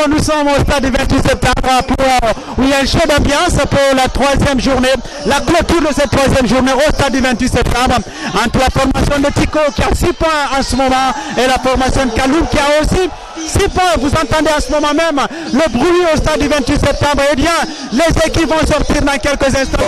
nous sommes au stade du 28 septembre où il y a un show d'ambiance pour la troisième journée, la clôture de cette troisième journée au stade du 28 septembre entre la formation de Tico qui a 6 points en ce moment et la formation de Kaloum qui a aussi 6 points. Vous entendez en ce moment même le bruit au stade du 28 septembre. Eh bien, les équipes vont sortir dans quelques instants.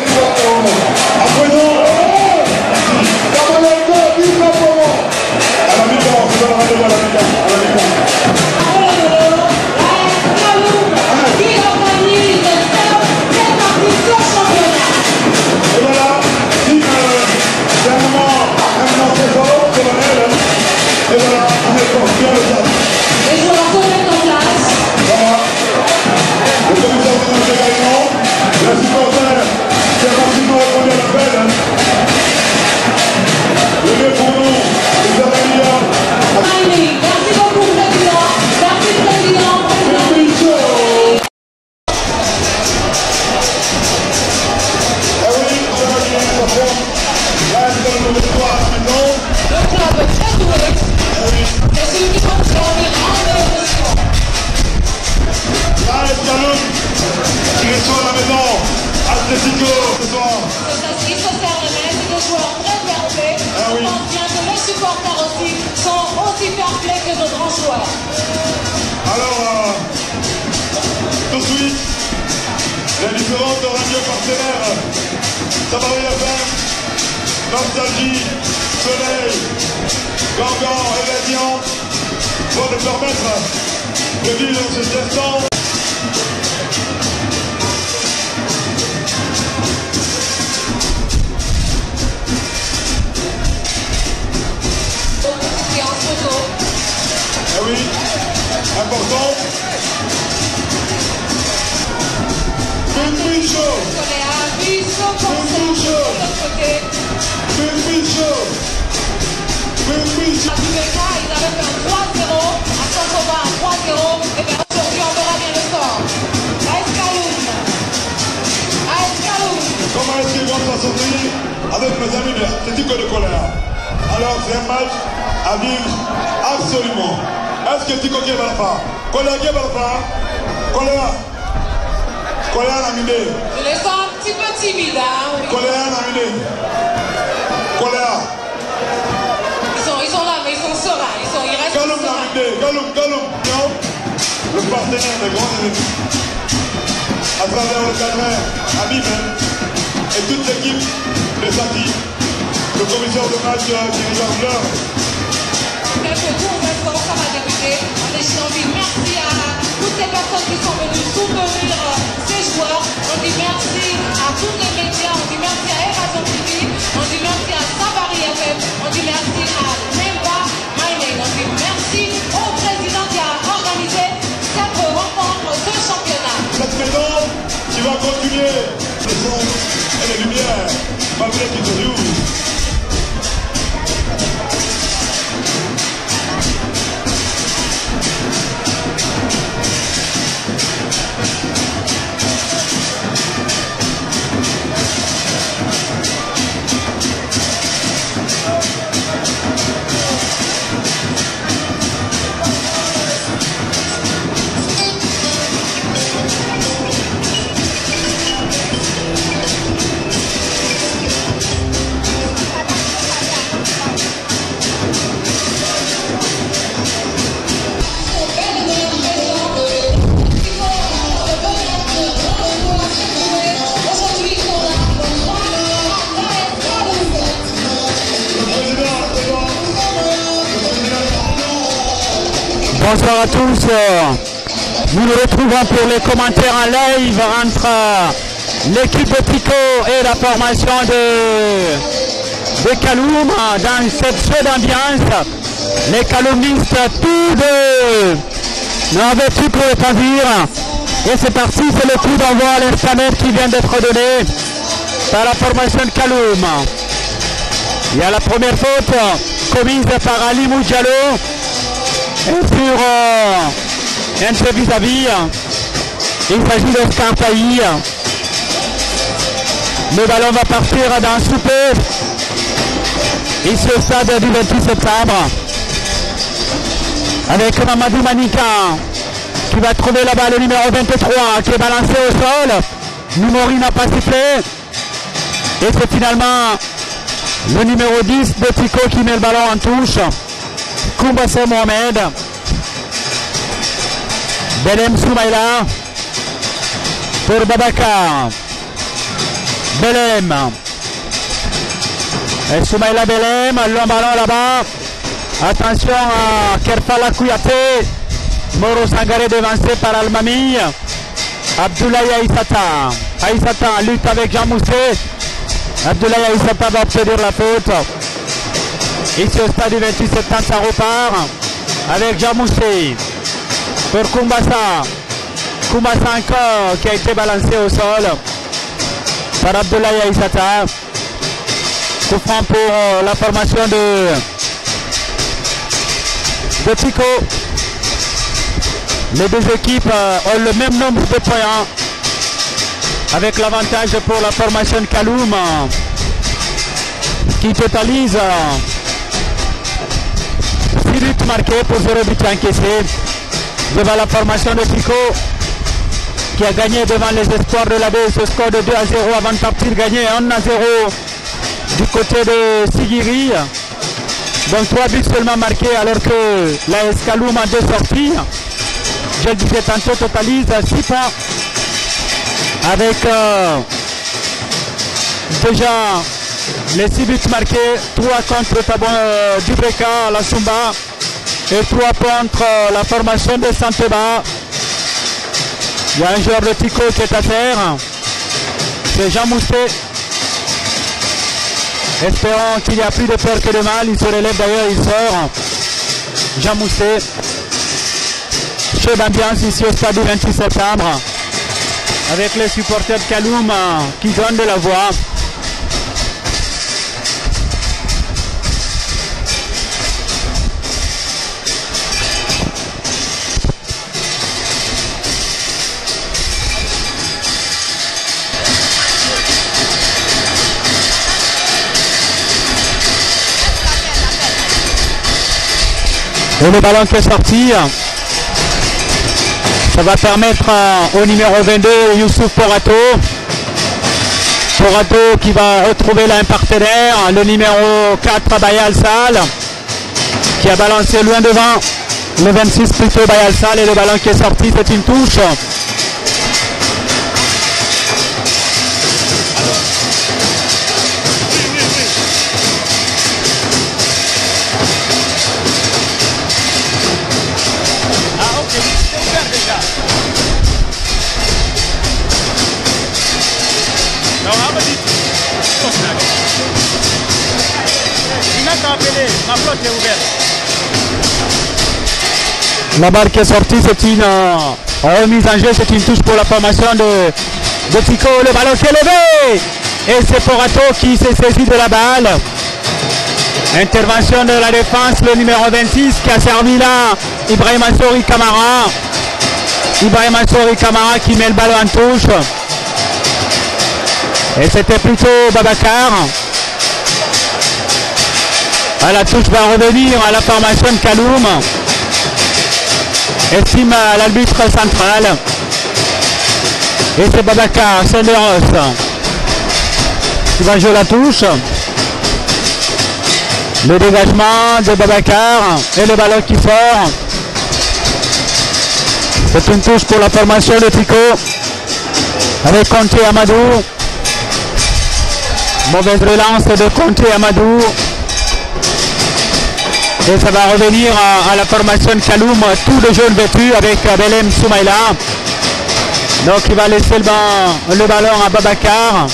Alors, tout de suite, les différentes radios partenaires, Sabari FM, Nostalgie, Soleil, Gangan et Radiant vont nous permettre de vivre cet instant. Ah oui, important. Benvin Show. Benvin Show. Benvin Show. Benvin Show. À tous les cas, ils avaient fait un 3-0, à Saint-Sauveur un 3-0, et bien aujourd'hui on verra bien le score. AS Kaloum. AS Kaloum. Comment est-ce qu'ils vont s'en sortir avec mes amis de Tico de colère? Alors c'est un match à vivre absolument. Est-ce que Tico qui va le faire? Colère qui va le faire? Colère. Colère n'a mis. Je les sens un petit peu timides, hein. Colère n'a mis. Colère. Ils sont là, mais ils sont sereins. Ils restent Kaloum n'a sereins. mis. Kaloum. Non. Le partenaire des grandes équipes. À travers le cadre, Habib et toute l'équipe de Sati, le commissaire de match dirigeant Fleur. Quelques tours, maintenant, ça va débuter. Et j'ai envie de merci à toutes les personnes qui sont venues soutenir ces joueurs. On dit merci à tous les médias. On dit merci à Erazon TV. On dit merci à Sabari FM. On dit merci à Nemba Maïné. On dit merci au président qui a organisé cette rencontre de championnat. Cette maison qui va continuer le son et les lumières malgré qu'ils se jouent. Bonsoir à tous. Nous nous retrouvons pour les commentaires en live entre l'équipe de Tico et la formation de Kaloum dans cette show d'ambiance. Les calomnistes tous deux n'avaient plus pour le conduire. Et c'est parti, c'est le coup d'envoi à l'instant même qui vient d'être donné par la formation de Kaloum. Il y a la première faute commise par Ali Moudjalo. Et sur un vis-à-vis, il s'agit de Scarpaï. Le ballon va partir dans Soupé. Ici au stade du 28 septembre. Avec Mamadou Manika qui va trouver là-bas le numéro 23 qui est balancé au sol. Numori n'a pas sifflé. Et c'est finalement le numéro 10 de Tico qui met le ballon en touche. Koumbassa Mohamed. Belem Soumaïla pour Babacar. Belem. Et Soumaïla Belem, le ballon là-bas. Attention à Kerfala Kouyaté. Moro Sangaré devancé par Almami. Abdoulaye Aïssata. Aïssata lutte avec Jean Moussé. Abdoulaye Aïssata va obtenir la faute. Ici au stade du 28 septembre, ça repart avec Jean Moussé. Pour Koumbassa. Koumbassa encore qui a été balancé au sol par Abdoulaye Aïssata. Coup franc pour la formation de Tico. Les deux équipes ont le même nombre de points avec l'avantage pour la formation de Kaloum qui totalise 6 buts marqués pour 0 but encaissé devant la formation de Tico qui a gagné devant les espoirs de la baie ce score de 2-0 avant de partir gagner 1-0 du côté de Sigiri. Donc 3 buts seulement marqués alors que l'AS Kaloum a 2 sorties. Je le disais tantôt, totalise 6 points avec déjà les 6 buts marqués, 3 contre Tabon Dubreka, la Sumba et 3 contre la formation de Santeba. Il y a un joueur de Tico qui est à terre, c'est Jean Moussé. Espérons qu'il n'y a plus de peur que de mal, il se relève d'ailleurs, il sort. Jean Moussé. Chef d'ambiance ici au stade du 26 septembre avec les supporters de Kaloum qui donnent de la voix. Et le ballon qui est sorti. Ça va permettre au numéro 22, Youssouf Porato. Porato qui va retrouver là un partenaire, le numéro 4, Bayal Sal, qui a balancé loin devant. Le 26 plutôt Bayal Sal et le ballon qui est sorti, c'est une touche. La barre qui est sortie, c'est une remise en jeu, c'est une touche pour la formation de Tico. Le ballon qui est levé et c'est Porato qui s'est saisi de la balle. Intervention de la défense, le numéro 26 qui a servi là, Ibrahim Assouri Kamara. Ibrahim Assouri Kamara qui met le ballon en touche. Et c'était plutôt Babacar. La touche va revenir à la formation de Kaloum. Estime l'arbitre central. Et c'est Babacar, c'est Leros qui va jouer la touche. Le dégagement de Babacar et le ballon qui sort. C'est une touche pour la formation de Tico. Avec Conté Amadou. Mauvaise relance de Conté Amadou. Et ça va revenir à la formation de Kaloum, tout le jaune vêtu avec Belem Soumaïla. Donc il va laisser le ballon à Babacar.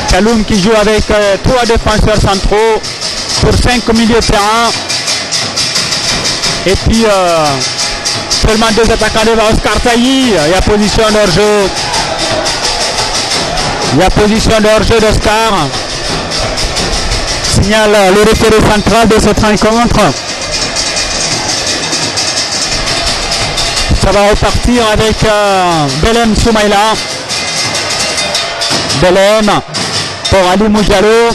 Kaloum qui joue avec 3 défenseurs centraux pour 5 milieux de terrain. Et puis seulement 2 attaquants devant Oscar Tailly. Il y a position de hors-jeu. Il y a position de hors-jeu d'Oscar. Signale le référé central de cette rencontre. Ça va repartir avec Belem Soumaïla. Belem pour Ali Moujalo.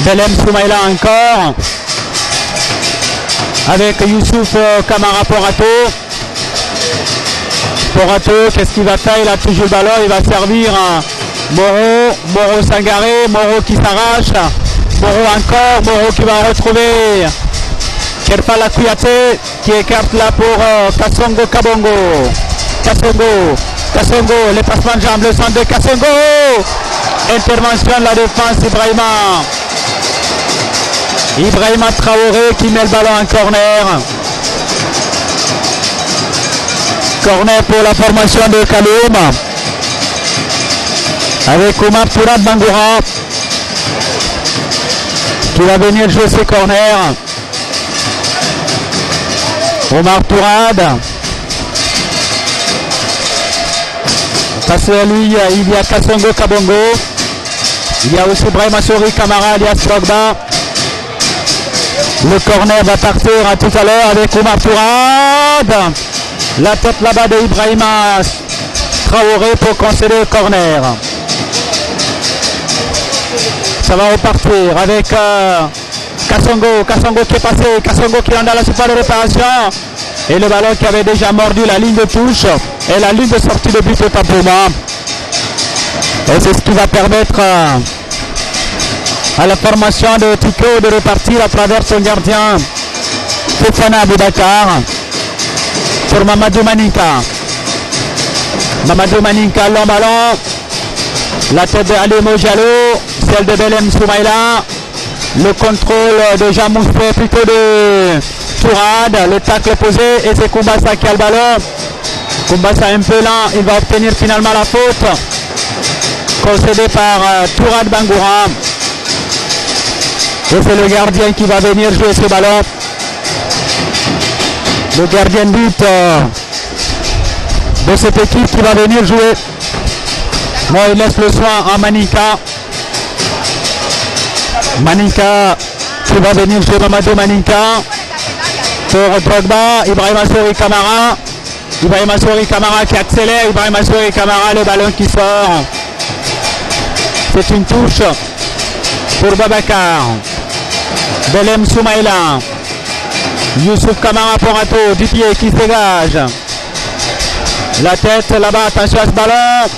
Belem Soumaïla encore. Avec Youssouf Kamara Porato. Porato, qu'est-ce qu'il va faire? Il a toujours le ballon, il va servir Moro Sangaré, Moro qui s'arrache, Moro encore, Moro qui va retrouver Kerfala Kouyaté qui écarte là pour Kasongo Kabongo. Kasongo, les passements de jambes, le centre de Kasongo. Intervention de la défense Ibrahima Traoré qui met le ballon en corner. Corner pour la formation de Kaloum. Avec Omar Tourad Bangoura qui va venir jouer ses corners. Omar Tourad. Face à lui, il y a Kasongo Kabongo. Il y a aussi Brahima Sori Kamara alias Drogba. Le corner va partir à tout à l'heure avec Omar Tourad. La tête là-bas de Ibrahima Traoré pour concéder le corner. Ça va repartir avec Kasongo qui est passé, Kasongo qui est dans la surface de réparation. Et le ballon qui avait déjà mordu la ligne de touche et la ligne de sortie de but au tampement. Et c'est ce qui va permettre à la formation de Tico de repartir à travers son gardien Fofana Aboubakar sur Mamadou Maninka. Mamadou Maninka, long ballon. La tête de Alemo Diallo, celle de Belem Soumaïla. Le contrôle de Jean Mousset, plutôt de Tourad. Le tacle posé et c'est Koumbassa qui a le ballon. Koumbassa un peu lent, il va obtenir finalement la faute. Concédé par Tourad Bangoura. Et c'est le gardien qui va venir jouer ce ballon. Le gardien de but de cette équipe qui va venir jouer. Bon, il laisse le soin à Maninka. Maninka qui va venir jouer Mamadou Maninka. Pour Drogba, Ibrahima Sori Kamara. Ibrahima Sori Kamara qui accélère. Ibrahima Sori Kamara, le ballon qui sort. C'est une touche pour Babacar. Belem Soumaïla. Youssouf Kamara Porato, du pied qui se dégage. La tête là-bas, attention à ce ballon.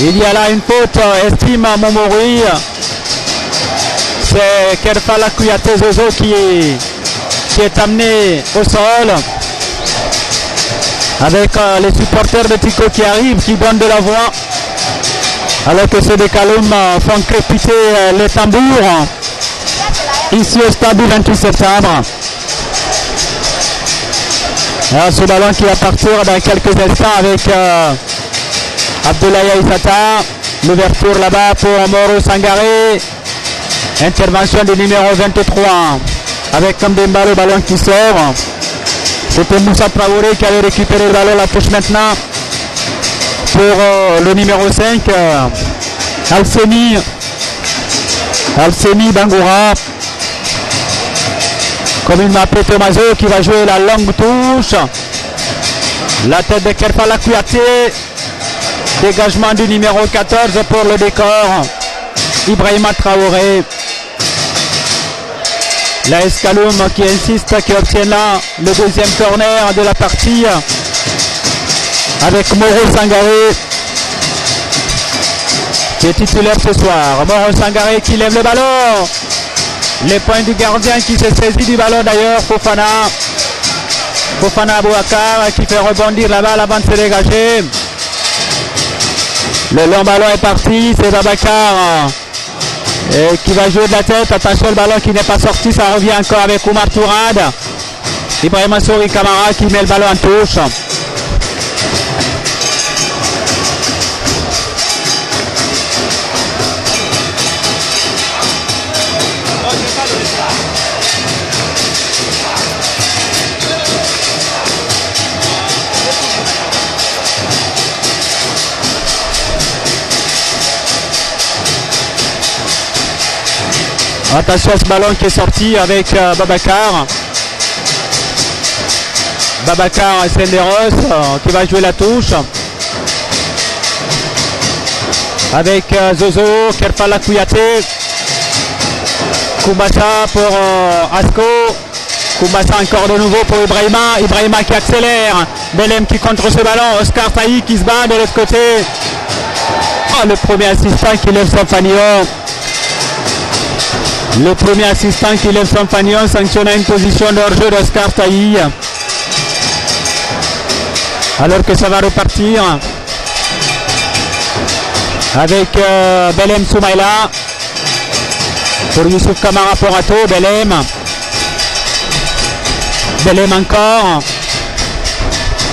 Il y a là une faute, estime Momouri. C'est Kerfala Kouyaté Zozo qui est amené au sol. Avec les supporters de Tico qui arrivent, qui donnent de la voix. Alors que ceux des Kaloum font crépiter les tambours. Ici au stade du 28 septembre. Alors, ce ballon qui va partir dans quelques instants avec Abdoulaye Aïssata. L'ouverture là-bas pour Moro Sangaré. Intervention du numéro 23 avec Kambemba, le ballon qui sort. C'était Moussa Traoré qui avait récupéré le ballon, la touche maintenant pour le numéro 5 Alseni Bangoura. Comme il m'a appelé Tomaso qui va jouer la longue touche. La tête de Kerfala Kouyaté. Dégagement du numéro 14 pour le décor. Ibrahima Traoré. La Escaloum qui insiste, qui obtient là le deuxième corner de la partie. Avec Moro Sangaré qui est titulaire ce soir. Moro Sangaré qui lève le ballon. Les points du gardien qui s'est saisi du ballon d'ailleurs. Fofana Abouakar qui fait rebondir la balle avant de se dégager. Le long ballon est parti. C'est Babacar qui va jouer de la tête. Attention, le ballon qui n'est pas sorti. Ça revient encore avec Omar Tourad. Ibrahima Sori Kamara qui met le ballon en touche. Attention à ce ballon qui est sorti avec Babacar. Babacar Senderos qui va jouer la touche. Avec Zozo, Kerfala Kouyaté. Koumbassa pour Asko. Koumbassa encore de nouveau pour Ibrahima. Ibrahima qui accélère. Belem qui contre ce ballon. Oscar Taï qui se bat de l'autre côté. Oh, le premier assistant qui lève son fanion. Le premier assistant qui lève son fanion sanctionne une position de hors-jeu d'Oscar Taï. Alors que ça va repartir avec Belem Soumaïla pour Youssouf Kamara Porato. Belem encore.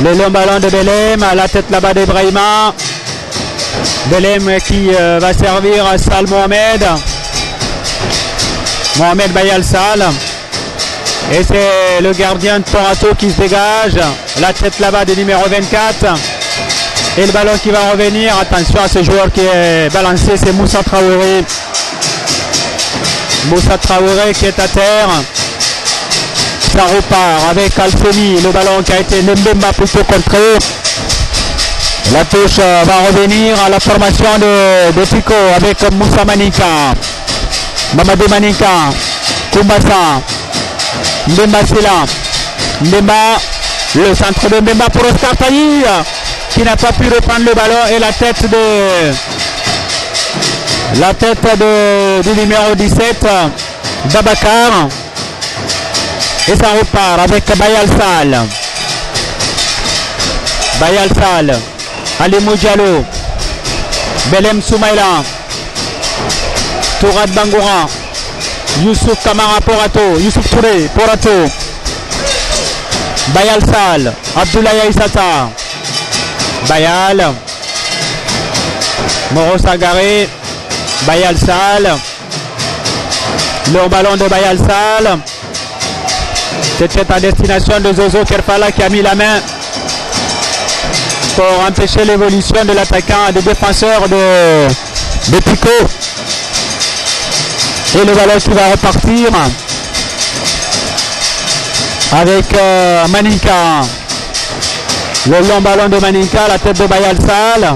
Le long ballon de Belem, à la tête là-bas d'Ibrahima. Belem qui va servir à Sal Mohamed. Mohamed Bayal Sal. Et c'est le gardien de Porato qui se dégage. La tête là-bas du numéro 24. Et le ballon qui va revenir. Attention à ce joueur qui est balancé, c'est Moussa Traoré. Moussa Traoré qui est à terre. Ça repart avec Alfeni. Le ballon qui a été Mbemba plutôt contré. La touche va revenir à la formation de Tico avec Moussa Manika. Mamadou Manika. Koumbassa. Mbemba c'est là. Mbemba. Le centre de Mbemba pour Oscar Taï qui n'a pas pu reprendre le ballon et la tête du numéro 17 Babacar. Et ça repart avec Bayal Sal. Bayal Sal. Alimou Diallo. Belem Soumaïla. Tourad Bangoura. Youssouf Kamara Porato. Youssouf Touré Porato. Bayal Sal. Abdoulaye Aïssata. Bayal. Moro Sagaré. Bayal Sal. Le ballon de Bayal Sal. C'était à destination de Zozo Kerfala qui a mis la main pour empêcher l'évolution de l'attaquant, des défenseurs de Pico. Et le ballon qui va repartir avec Maninka. Le long ballon de Maninka, la tête de Bayal Sal.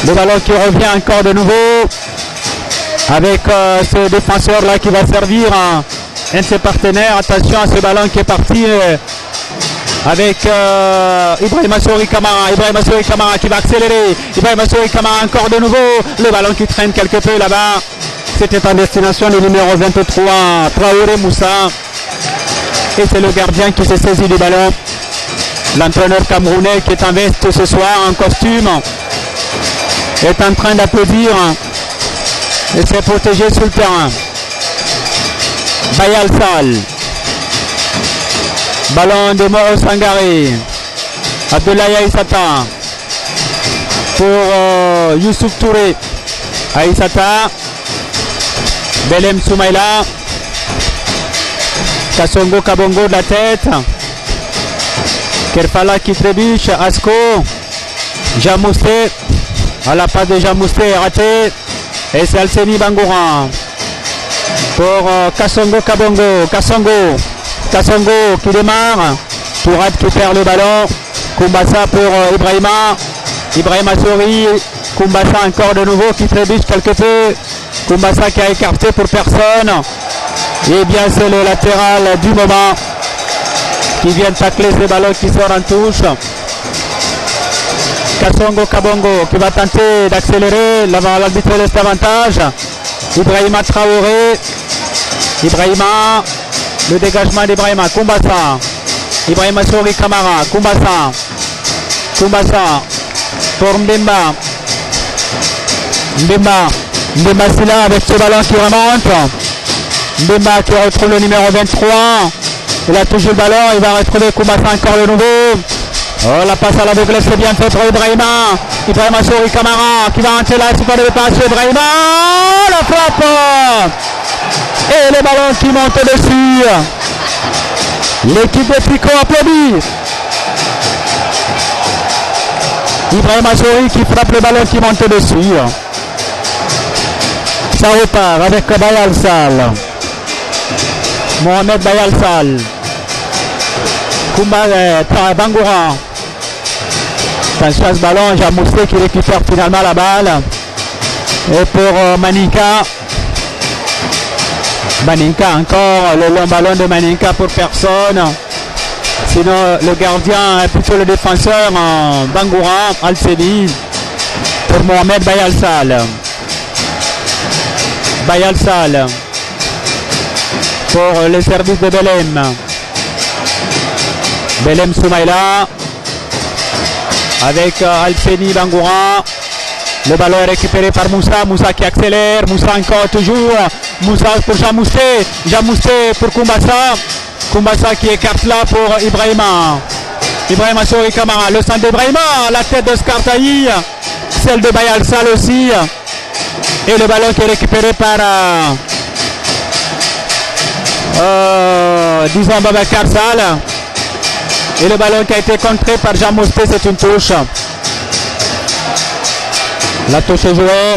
Le ballon qui revient encore de nouveau avec ce défenseur là qui va servir un de ses partenaires. Attention à ce ballon qui est parti avec Ibrahima Souri Kamara. Ibrahima Souri Kamara qui va accélérer. Ibrahima Souri Kamara encore de nouveau. Le ballon qui traîne quelque peu là-bas. C'était en destination du numéro 23 Traoré Moussa. Et c'est le gardien qui s'est saisi du ballon. L'entraîneur camerounais qui est en veste ce soir en costume est en train d'applaudir et s'est protégé sur le terrain. Bayal Sal. Ballon de Moro Sangaré. Abdoulaye Aïssata. Pour Youssouf Touré. Aïssata. Belem Soumaïla. Kassongo Kabongo de la tête. Kerfala qui trébuche. Asko. Jamoussé. À la passe de Jamoussé raté. Et c'est Alseni Bangoura. Pour Kassongo Kabongo. Kassongo qui démarre. Tourad qui perd le ballon. Koumbassa pour Ibrahima. Ibrahima Souri. Koumbassa encore de nouveau qui trébuche quelque peu. Koumbassa qui a écarté pour personne. Et bien c'est le latéral du moment qui vient tacler ce ballon qui sort en touche. Kassongo Kabongo qui va tenter d'accélérer. L'arbitre laisse davantage. Ibrahima Traoré. Ibrahima. Le dégagement d'Ibrahima. Koumbassa. Ibrahima Souri Kamara. Koumbassa. Pour Mbemba. Mbemba c'est là avec ce ballon qui remonte. Mbemba qui retrouve le numéro 23. Il a toujours le ballon. Il va retrouver Koumbassa encore de nouveau. Oh, la passe à l'aveugle, c'est bien fait pour Ibrahima. Ibrahima Souri Kamara qui va entrer là. C'est pas de passe. Ibrahima. La frappe. Et le ballon qui monte dessus. L'équipe de Pico applaudit. Ibrahima Souri qui frappe le ballon qui monte dessus. Ça repart avec Bayal Sal. Mohamed Bayal Sal. Bangoura. Attention à ce ballon, Jamoussé qui récupère finalement la balle. Et pour Manika. Maninka encore, le long ballon de Maninka pour personne. Sinon le gardien est plutôt le défenseur Bangoura, Al-Seni pour Mohamed Bayalsal. Bayalsal pour le service de Belem. Belem Soumaïla avec Al-Seni Bangoura. Le ballon est récupéré par Moussa, Moussa qui accélère, Moussa encore toujours, Moussa pour Jean Mousté, Jean Mousté pour Koumbassa, Koumbassa qui écarte là pour Ibrahima, Ibrahima Sori Kamara, le centre d'Ibrahima, la tête d'Oscar Taï, celle de Bayalsal aussi, et le ballon qui est récupéré par disons Babacar Sall, et le ballon qui a été contré par Jean Mousté, c'est une touche. La touche est jouée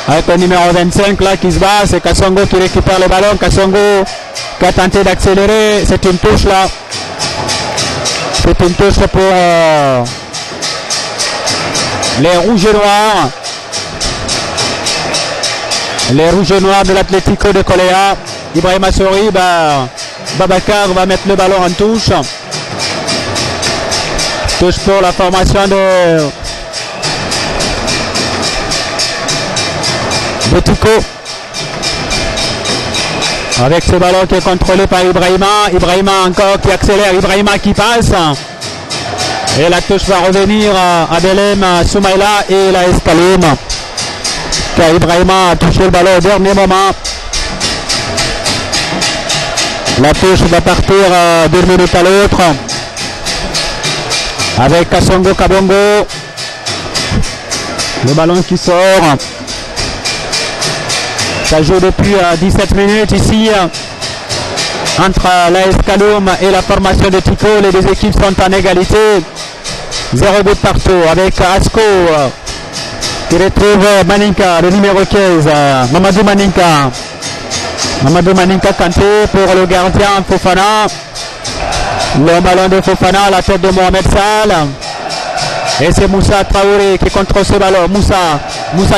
avec le numéro 25 là qui se bat, c'est Kassongo qui récupère le ballon, Kassongo qui a tenté d'accélérer, c'est une touche là. C'est une touche pour les rouges et noirs. Les rouges et noirs de l'Atlético de Coléa. Ibrahima Sori, Babacar va mettre le ballon en touche. Touche pour la formation de Tico. Avec ce ballon qui est contrôlé par Ibrahima. Ibrahima encore qui accélère. Ibrahima qui passe. Et la touche va revenir à Belem Soumaïla et la Escaloum. Car Ibrahima a touché le ballon au dernier moment. La touche va partir 2 minutes à l'autre. Avec Kassongo Kabongo. Le ballon qui sort. Ça joue depuis 17 minutes ici entre l'AS Kaloum et la formation de Tico. Les deux équipes sont en égalité. 0 but partout avec Asko qui retrouve Maninka, le numéro 15. Mamadou Maninka. Mamadou Maninka Kanté pour le gardien Fofana. Le ballon de Fofana à la tête de Mohamed Sall. Et c'est Moussa Traoré qui contrôle ce ballon. Moussa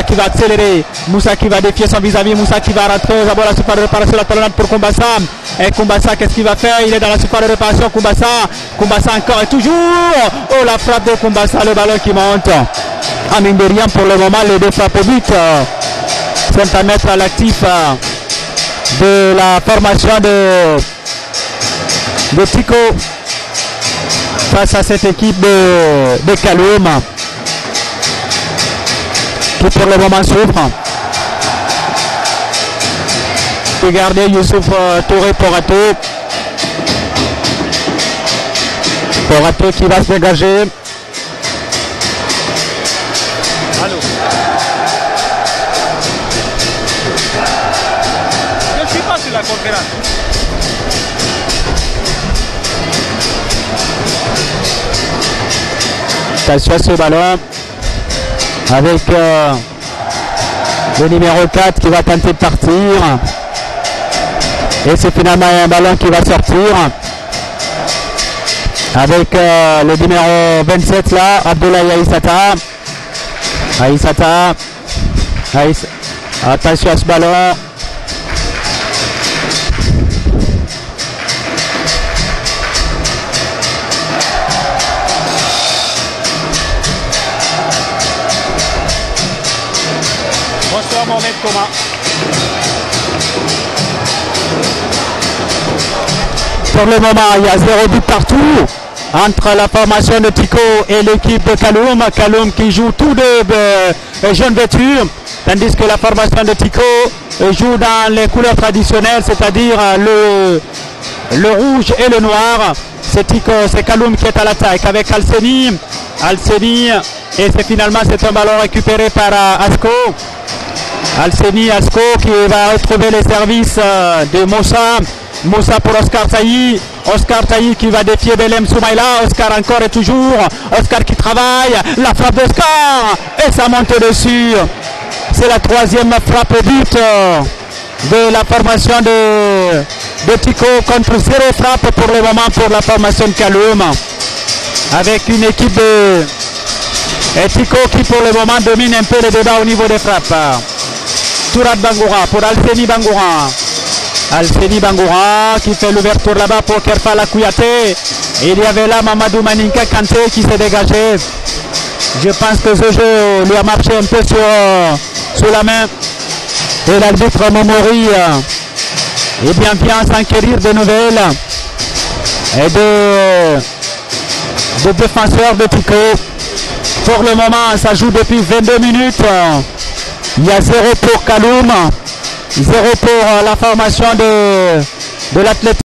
qui va accélérer. Moussa qui va défier son vis-à-vis. Moussa qui va rentrer aux abords de la surface de réparation. La talonnade pour Koumbassa. Et Koumbassa, qu'est-ce qu'il va faire? Il est dans la surface de réparation. Koumbassa encore et toujours. Oh, la frappe de Koumbassa. Le ballon qui monte. Ah, mine de rien, pour le moment, les deux frappes au but sont à mettre à l'actif de la formation de Tico. Face à cette équipe de Kaloum qui pour le moment souffre. Regardez Youssouf Touré Porato. Porato qui va se dégager. Allô. Je ne suis pas sur la conférence. Attention à ce ballon avec le numéro 4 qui va tenter de partir et c'est finalement un ballon qui va sortir avec le numéro 27 là, Abdoulaye Aïssata. Attention à ce ballon. Bonsoir Mohamed Koma. Pour le moment, il y a 0 but partout entre la formation de Tico et l'équipe de Kaloum. Kaloum qui joue tous deux jeunes vêtus, tandis que la formation de Tico joue dans les couleurs traditionnelles, c'est-à-dire le rouge et le noir. C'est Kaloum qui est à l'attaque avec Al-Seni. Et finalement c'est un ballon récupéré par Asko. Al-Seni, Asko qui va retrouver les services de Moussa pour Oscar Taï. Oscar Taï qui va défier Belem Soumaïla. Oscar encore et toujours. Oscar qui travaille. La frappe d'Oscar. Et ça monte dessus. C'est la troisième frappe au but de la formation de Tico contre 0 frappe pour le moment pour la formation de Kaloum. Avec une équipe de Tico qui pour le moment domine un peu le débat au niveau des frappes. Tourat Bangoura pour Al-Seni Bangoura. Alcedi Bangoura qui fait l'ouverture là-bas pour Kerfala Kouyaté. Il y avait là Mamadou Maninka Kanté qui s'est dégagé. Je pense que ce jeu lui a marché un peu sur la main. Et l'arbitre Momori vient s'enquérir de nouvelles et de défenseurs de Tico. Pour le moment, ça joue depuis 22 minutes. Il y a 0 pour Kaloum, 0 pour la formation de l'Athletic.